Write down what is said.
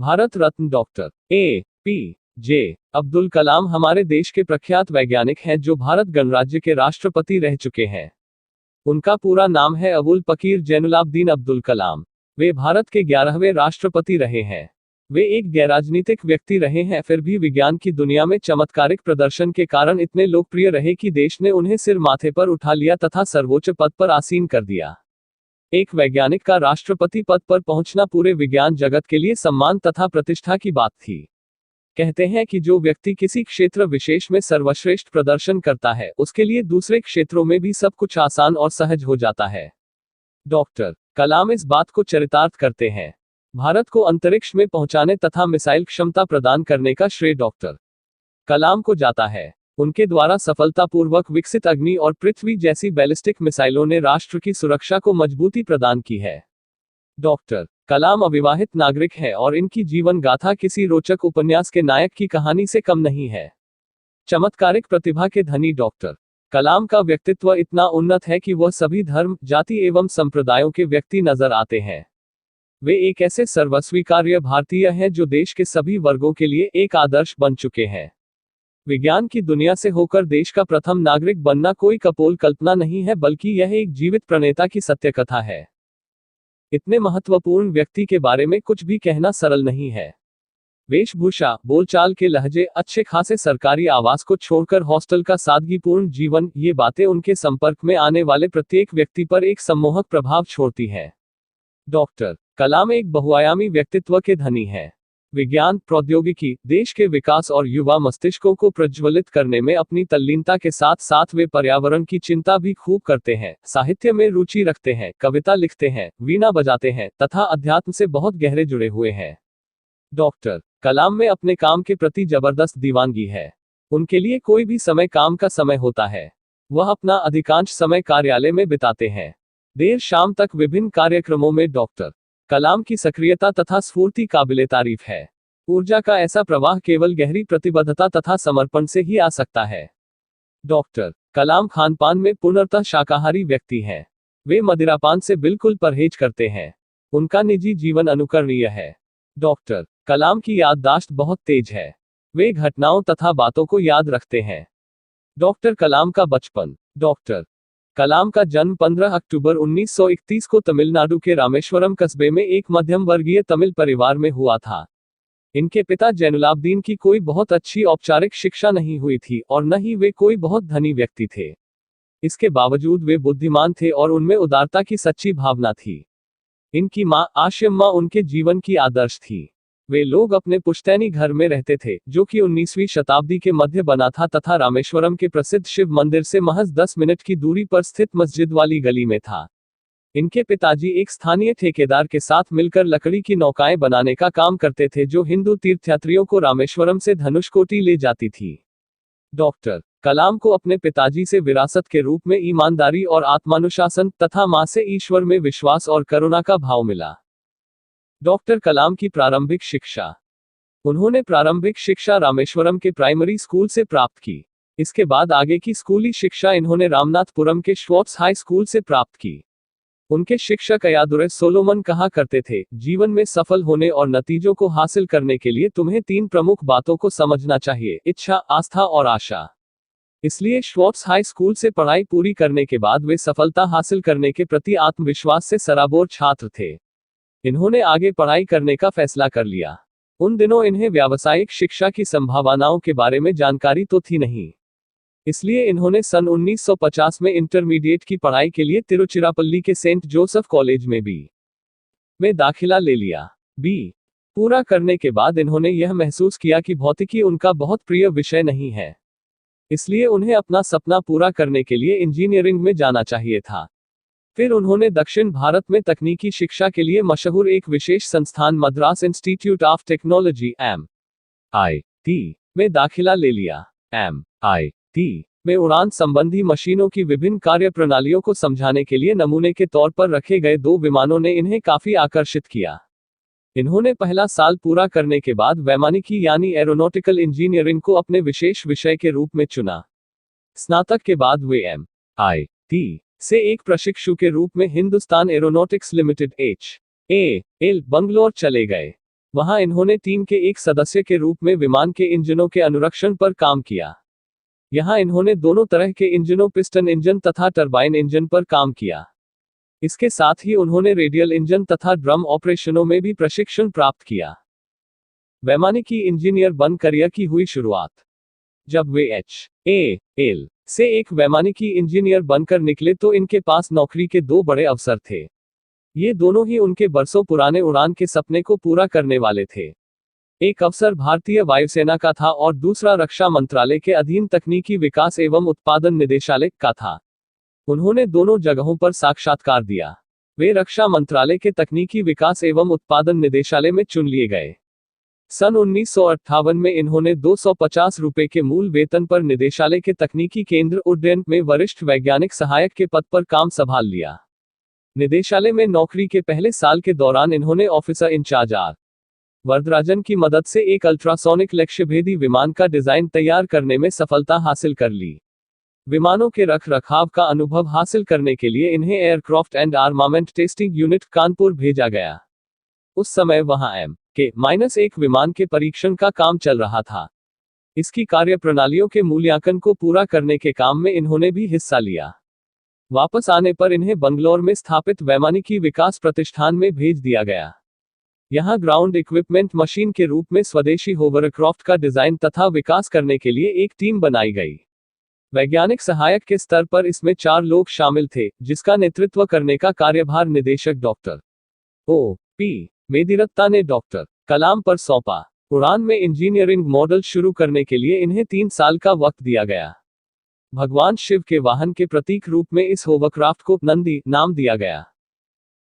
Bharat Ratna doctor APJ. Abdul Kalam हमारे देश के प्रख्यात वैज्ञानिक हैं जो भारत गणराज्य के राष्ट्रपति रह चुके हैं। उनका पूरा नाम है अबुल पकीर जैनुलाब्दीन अब्दुल कलाम। वे भारत के 11वें राष्ट्रपति रहे हैं। वे एक गैर-राजनीतिक व्यक्ति रहे हैं, फिर भी विज्ञान की दुनिया में चमत्कारिक प्रदर्शन के कारण इतने लोकप्रिय रहे कि देश ने उन्हें सिर माथे पर उठा लिया तथा सर्वोच्च पद पर आसीन कर दिया। एक वैज्ञानिक का राष्ट्रपति पद पर पहुंचना पूरे विज्ञान जगत के लिए सम्मान तथा प्रतिष्ठा की बात थी। कहते हैं कि जो व्यक्ति किसी क्षेत्र विशेष में सर्वश्रेष्ठ प्रदर्शन करता है, उसके लिए दूसरे क्षेत्रों में भी सब कुछ आसान और सहज हो जाता है। डॉक्टर कलाम इस बात को चरितार्थ करते हैं। भारत को अंतरिक्ष में पहुंचाने तथा मिसाइल क्षमता प्रदान करने का श्रेय डॉक्टर कलाम को जाता है। उनके द्वारा सफलतापूर्वक विकसित अग्नि और पृथ्वी जैसी बैलिस्टिक मिसाइलों ने राष्ट्र की सुरक्षा को मजबूती प्रदान की है। डॉक्टर कलाम अविवाहित नागरिक हैं और इनकी जीवन गाथा किसी रोचक उपन्यास के नायक की कहानी से कम नहीं है। चमत्कारिक प्रतिभा के धनी डॉक्टर कलाम का व्यक्तित्व इतना उन्नत है कि वह सभी धर्म, जाति एवं संप्रदायों के व्यक्ति नजर आते हैं। वे एक ऐसे सर्वस्वीकार्य भारतीय हैं जो देश के सभी वर्गों के लिए एक आदर्श बन चुके हैं। विज्ञान की दुनिया से होकर देश का प्रथम नागरिक बनना कोई कपोल कल्पना नहीं है, बल्कि यह एक जीवित प्रणेता की सत्य कथा है। इतने महत्वपूर्ण व्यक्ति के बारे में कुछ भी कहना सरल नहीं है। वेशभूषा, बोलचाल के लहजे, अच्छे खासे सरकारी आवास को छोड़कर हॉस्टल का सादगीपूर्ण जीवन, ये बातें उनके संपर्क में आने वाले प्रत्येक व्यक्ति पर एक सम्मोहक प्रभाव छोड़ती हैं। डॉक्टर कलाम एक बहुआयामी व्यक्तित्व के धनी हैं। विज्ञान, प्रौद्योगिकी, देश के विकास और युवा मस्तिष्कों को प्रज्वलित करने में अपनी तल्लीनता के साथ साथ वे पर्यावरण की चिंता भी खूब करते हैं, साहित्य में रुचि रखते हैं, कविता लिखते हैं, वीणा बजाते हैं तथा अध्यात्म से बहुत गहरे जुड़े हुए हैं। डॉक्टर कलाम में अपने काम के प्रति जबरदस्त दीवानगी है। उनके लिए कोई भी समय काम का समय होता है। वह अपना अधिकांश समय कार्यालय में बिताते हैं। देर शाम तक विभिन्न कार्यक्रमों में डॉक्टर कलाम की सक्रियता तथा स्फूर्ति काबिले तारीफ है। ऊर्जा का ऐसा प्रवाह केवल गहरी प्रतिबद्धता तथा समर्पण से ही आ सकता है। डॉक्टर कलाम खानपान में पूर्णतः शाकाहारी व्यक्ति हैं। वे मदिरापान से बिल्कुल परहेज करते हैं। उनका निजी जीवन अनुकरणीय है। डॉक्टर कलाम की याददाश्त बहुत तेज है। वे घटनाओं तथा बातों को याद रखते हैं। डॉक्टर कलाम का बचपन। डॉक्टर कलाम का जन्म 15 अक्टूबर 1931 को तमिलनाडु के रामेश्वरम कस्बे में एक मध्यम वर्गीय तमिल परिवार में हुआ था। इनके पिता जैनुलाब्दीन की कोई बहुत अच्छी औपचारिक शिक्षा नहीं हुई थी और न ही वे कोई बहुत धनी व्यक्ति थे। इसके बावजूद वे बुद्धिमान थे और उनमें उदारता की सच्ची भावना थी। इनकी मां आशियम्मा उनके जीवन की आदर्श थी। वे लोग अपने पुश्तैनी घर में रहते थे, जो कि 19वीं शताब्दी के मध्य बना था तथा रामेश्वरम के प्रसिद्ध शिव मंदिर से महज 10 मिनट की दूरी पर स्थित मस्जिद वाली गली में था। इनके पिताजी एक स्थानीय ठेकेदार के साथ मिलकर लकड़ी की नौकाएं बनाने का काम करते थे, जो हिंदू तीर्थयात्रियों को रामेश्वरम से धनुषकोटी ले जाती थी। डॉक्टर कलाम को अपने पिताजी से विरासत के रूप में ईमानदारी और आत्मानुशासन तथा मां से ईश्वर में विश्वास और करुणा का भाव मिला। डॉक्टर कलाम की प्रारंभिक शिक्षा। उन्होंने प्रारंभिक शिक्षा रामेश्वरम के प्राइमरी स्कूल से प्राप्त की। इसके बाद आगे की स्कूली शिक्षा इन्होंने रामनाथपुरम के श्वार्ट्स हाई स्कूल से प्राप्त की। उनके शिक्षक अयादुरै सोलोमन कहा करते थे, जीवन में सफल होने और नतीजों को हासिल करने के लिए तुम्हें 3 प्रमुख बातों को समझना चाहिए: इच्छा, आस्था और आशा। इसलिए श्वार्ट्स हाई स्कूल से पढ़ाई पूरी करने के बाद वे सफलता हासिल करने के प्रति आत्मविश्वास से सराबोर छात्र थे। इन्होंने आगे पढ़ाई करने का फैसला कर लिया। उन दिनों इन्हें व्यावसायिक शिक्षा की संभावनाओं के बारे में जानकारी तो थी नहीं। इसलिए इन्होंने सन 1950 में इंटरमीडिएट की पढ़ाई के लिए तिरुचिरापल्ली के सेंट जोसेफ कॉलेज में में दाखिला ले लिया। बी पूरा करने के बाद इन्होंने यह महसूस किया कि भौतिकी उनका बहुत प्रिय विषय नहीं है। इसलिए उन्हें अपना सपना पूरा करने के लिए इंजीनियरिंग में जाना चाहिए था। फिर उन्होंने दक्षिण भारत में तकनीकी शिक्षा के लिए मशहूर एक विशेष संस्थान Madras institute of technology (MIT) में दाखिला ले लिया। MIT में उड़ान संबंधी मशीनों की विभिन्न कार्यप्रणालियों को समझाने के लिए नमूने के तौर पर रखे गए 2 विमानों ने इन्हें काफी आकर्षित किया। इन्होंने पहला साल पूरा करने के बाद वैमानिकी यानी एरोनॉटिकल इंजीनियरिंग को अपने विशेष विषय के रूप में चुना। स्नातक के बाद वे MIT से एक प्रशिक्षु के रूप में Hindustan aeronautics limited (HAL) Bangalore चले गए। वहां इन्होंने टीम के एक सदस्य के रूप में विमान के इंजनों के अनुरक्षण पर काम किया। यहां इन्होंने दोनों तरह के इंजनों, पिस्टन इंजन तथा टरबाइन इंजन पर काम किया। इसके साथ ही उन्होंने रेडियल इंजन तथा ड्रम ऑपरेशनों में भी प्रशिक्षण प्राप्त किया। वैमानिकी इंजीनियर बन करियर की हुई शुरुआत। जब वे HAL से एक वैमानिकी इंजीनियर बनकर निकले तो इनके पास नौकरी के दो बड़े अवसर थे। ये दोनों ही उनके बरसों पुराने उड़ान के सपने को पूरा करने वाले थे। एक अवसर भारतीय वायुसेना का था और दूसरा रक्षा मंत्रालय के अधीन तकनीकी विकास एवं उत्पादन निदेशालय का था। उन्होंने दोनों जगहों पर साक्षात्कार दिया। वे रक्षा मंत्रालय के तकनीकी विकास एवं उत्पादन निदेशालय में चुन लिए गए। सन 1958 में इन्होंने 250 रुपए के मूल वेतन पर निदेशालय के तकनीकी केंद्र उड्डयन में वरिष्ठ वैज्ञानिक सहायक के पद पर काम संभाल लिया। निदेशालय में नौकरी के पहले साल के दौरान इन्होंने ऑफिसर इंचार्ज आर वरदराजन की मदद से एक अल्ट्रासोनिक लक्ष्यभेदी विमान का डिजाइन तैयार करने में सफलता हासिल कर ली। विमानों के रख रखाव का अनुभव हासिल करने के लिए इन्हें aircraft and armament testing unit Kanpur भेजा गया। उस समय वहां MK-1 विमान के परीक्षण का काम चल रहा था। इसकी कार्यप्रणालियों के मूल्यांकन को पूरा करने के काम में इन्होंने भी हिस्सा लिया। वापस आने पर इन्हें बंगलौर में स्थापित वैमानिकी विकास प्रतिष्ठान में भेज दिया गया। यहां ग्राउंड इक्विपमेंट मशीन के रूप में स्वदेशी होवरक्राफ्ट का डिजाइन तथा विकास करने के लिए एक टीम बनाई गई। वैज्ञानिक सहायक के स्तर पर इसमें 4 लोग शामिल थे, जिसका नेतृत्व करने का कार्यभार निदेशक डॉक्टर O.P. मेदिरत्ता ने डॉक्टर कलाम पर सौंपा। उड़ान में इंजीनियरिंग मॉडल शुरू करने के लिए इन्हें 3 साल का वक्त दिया गया। भगवान शिव के वाहन के प्रतीक रूप में इस होवरक्राफ्ट को नंदी नाम दिया गया।